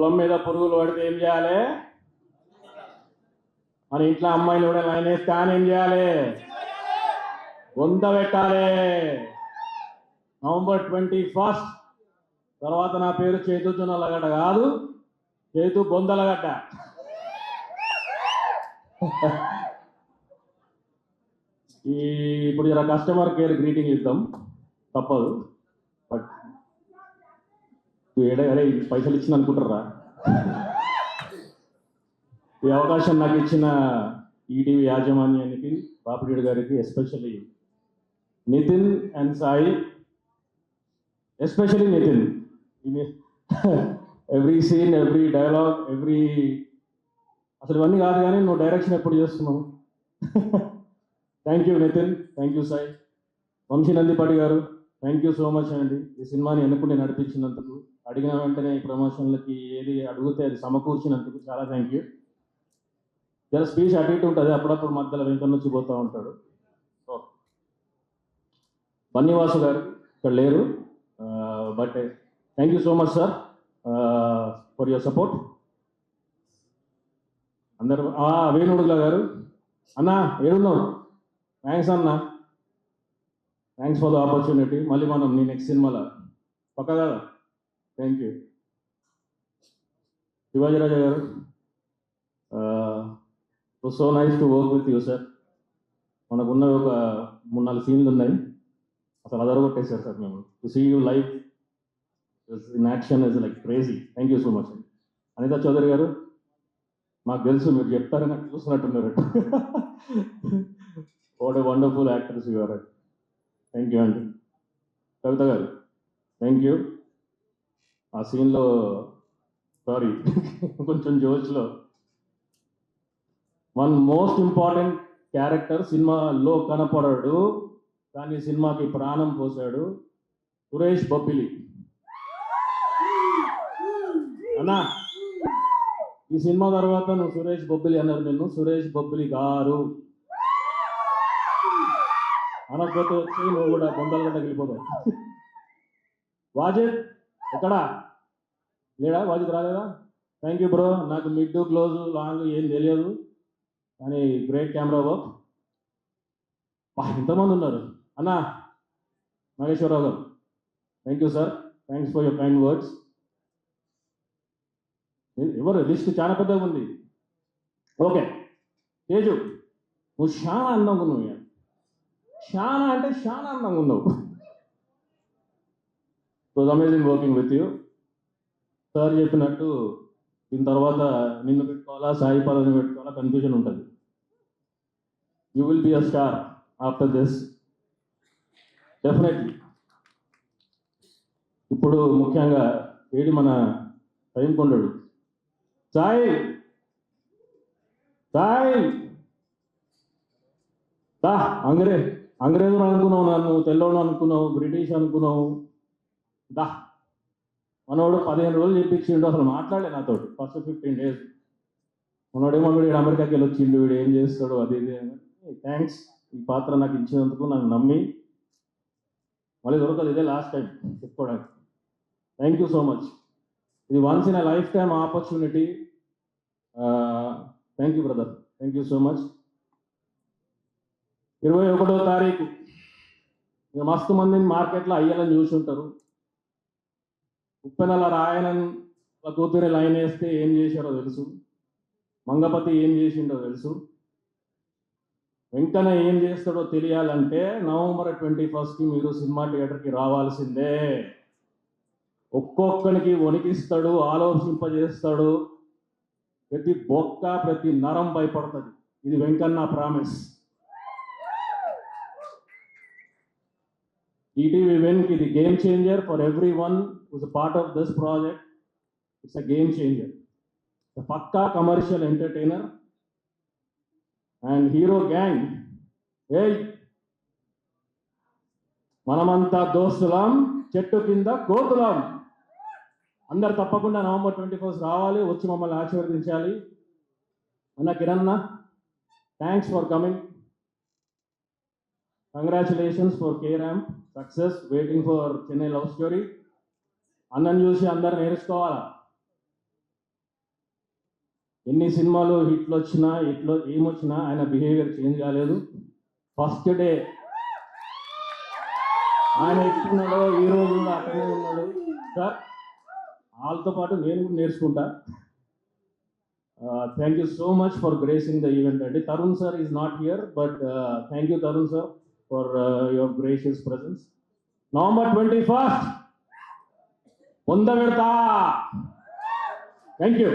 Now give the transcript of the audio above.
పొలం మీద పురుగులు పడితే ఏం చేయాలి? మన ఇంట్లో అమ్మాయిలు కూడా లైన్ వేస్తే అని ఏం చేయాలి? వంద పెట్టాలి. నవంబర్ 21 తర్వాత నా పేరు చేతు జొన్నలగడ్డ కాదు, చేతు బొందలగడ్డ. ఇప్పుడు జర కస్టమర్ కేర్ గ్రీటింగ్ ఇద్దాం, తప్పదు. బట్ అరే పైసలు ఇచ్చింది అనుకుంటారా? ఈ అవకాశం నాకు ఇచ్చిన ఈటీవీ యాజమాన్యానికి, బాపిరెడ్డి గారికి, especially Nitin and Sai, especially Nitin. Every scene, every dialogue, అసలు ఇవన్నీ కాదు కానీ నువ్వు డైరెక్షన్ ఎప్పుడు చేస్తున్నావు. Thank you Nitin, thank you Sai. Vamsi Nandipati garu, thank you so much అండి. ఈ సినిమాని ఎన్నుకుంటే నడిపించినందుకు, అడిగిన వెంటనే ఈ ప్రమోషన్లకి ఏది అడిగితే అది సమకూర్చినందుకు చాలా థ్యాంక్ యూ. జర స్పీచ్ అటు ఇటు ఉంటుంది, అప్పుడప్పుడు మధ్యలో వెంకన్న నుంచి పోతూ ఉంటాడు. బన్నీవాసు గారు ఇక్కడ లేరు, but thank you so much sir for your support. అందరు వేణుడుగుల గారు, అన్న ఏడున్నావు? థ్యాంక్స్ అన్న, థ్యాంక్స్ ఫర్ ద ఆపర్చునిటీ. మళ్ళీ మనం నీ నెక్స్ట్ సినిమాలో పక్క కదా. Thank you. శివాజీరాజా గారు, so nice to work with you sir. మనకున్న ఒక 3-4 సీన్లు ఉన్నాయి, అసలు అదరగొట్టేశారు సార్ మేము. To see you live in action is like crazy. Thank you so much అండి. అనితా చౌదరి గారు, మాకు తెలుసు మీరు చెప్తారని నాకు చూసినట్టున్నారు. What a wonderful actors you are. Thank you అండి. కవిత గారు, థ్యాంక్ యూ. ఆ సీన్లో సారీ కొంచెం జోష్లో వన్ మోస్ట్ ఇంపార్టెంట్ క్యారెక్టర్ సినిమాలో కనపడాడు కానీ సినిమాకి ప్రాణం పోసాడు, సురేష్ బొబ్బిలి అన్నా. ఈ సినిమా తర్వాత నువ్వు సురేష్ బొబ్బిలి అన్నారు, నిన్ను సురేష్ బొబ్బిలి గారు అనకపోతే వచ్చి నువ్వు కూడా బొందలగడ్డ వెళ్ళిపోతావు. వాజిద్ ఎక్కడా లేడా? వాజిద్ రాలేదా? Thank you bro. నాకు మిడ్ క్లోజ్ లాంగ్ ఏం తెలియదు కానీ గ్రేట్ కెమెరా వర్క్. ఎంతమంది ఉన్నారు అన్నా. నాగేశ్వరరావు గారు, thank you sir, thanks for your kind words. ఎవరు లిస్ట్ చాలా పెద్దగా ఉంది. ఓకే తేజు, నువ్వు చాలా అందంగా ఉన్నావు, చాలా అంటే చాలా అందంగా ఉన్నావు. Was amazing working with you. Sir చెప్పినట్టు దీని తర్వాత నిన్ను పెట్టుకోవాలా సాయి పాలని పెట్టుకోవాలా కన్ఫ్యూజన్ ఉంటుంది. You will be a star after this definitely. ఇప్పుడు ముఖ్యంగా ఏడి మన టైం కొండడు సాయి, సాయి దా. అంగ్రేజులు అనుకున్నావు, నన్ను తెల్లవాడు అనుకున్నావు, బ్రిటిష్ అనుకున్నావు. దా మనోడు 15 రోజులు చెప్పించిండు, అసలు మాట్లాడే నాతో ఫస్ట్ 15 days. మనోడేమో వీడు అమెరికాకి వెళ్ళి వచ్చిండు, వీడు ఏం చేస్తాడు అది ఇది అని. థ్యాంక్స్ ఈ పాత్ర నాకు ఇచ్చినందుకు, నన్ను నమ్మి. మళ్ళీ దొరకదు, ఇదే లాస్ట్ టైం చెప్పుకోవడానికి. Thank you so much. ఇది once in a lifetime opportunity. Thank you brother, thank you so much. 21వ తారీఖు ఇక మస్తు మందిని మార్కెట్లో అయ్యాలని చూసి ఉంటారు. ఉప్పెనల రాయనన్ కూతురి లైన్ వేస్తే ఏం చేశారో తెలుసు, మంగపతి ఏం చేసిండో తెలుసు, వెంకన్న ఏం చేస్తాడో తెలియాలంటే నవంబర్ 21కి మీరు సినిమా థియేటర్కి రావాల్సిందే. ఒక్కొక్కరికి వణికిస్తాడు, ఆలోచింపజేస్తాడు, ప్రతి బొక్క ప్రతి నరం భయపడుతుంది. ఇది వెంకన్న ప్రామిస్. ఈటీవీ విన్కి ఇది game changer for every one who's a part of this project. It's a game changer. The pakka commercial entertainer and hero gang. మనమంతా దోస్తులం, చెట్టు కింద కోతులం. అందరు తప్పకుండా నవంబర్ 21 రావాలి, వచ్చి మమ్మల్ని ఆశీర్వదించాలి. అన్న కిరణ్ అన్న, thanks for coming. Congratulations for K-Ramp success. Waiting for Chennai love story. అన్నని చూసి అందరు నేర్చుకోవాలా. ఎన్ని సినిమాలు హిట్లు వచ్చినా హిట్లో ఏమొచ్చినా ఆయన బిహేవియర్ చేంజ్ కాలేదు. ఫస్ట్ డే ఆయన ఎట్టున్నాడో ఈ రోజు కూడా అక్కడే ఉన్నాడు. సార్ వాళ్ళతో పాటు నేను కూడా నేర్చుకుంటా. Thank you so much for gracing the event అండి. Tarun sir is not here, but thank you Tarun sir for your gracious presence. November 21st, పొందబెడతా. Thank you.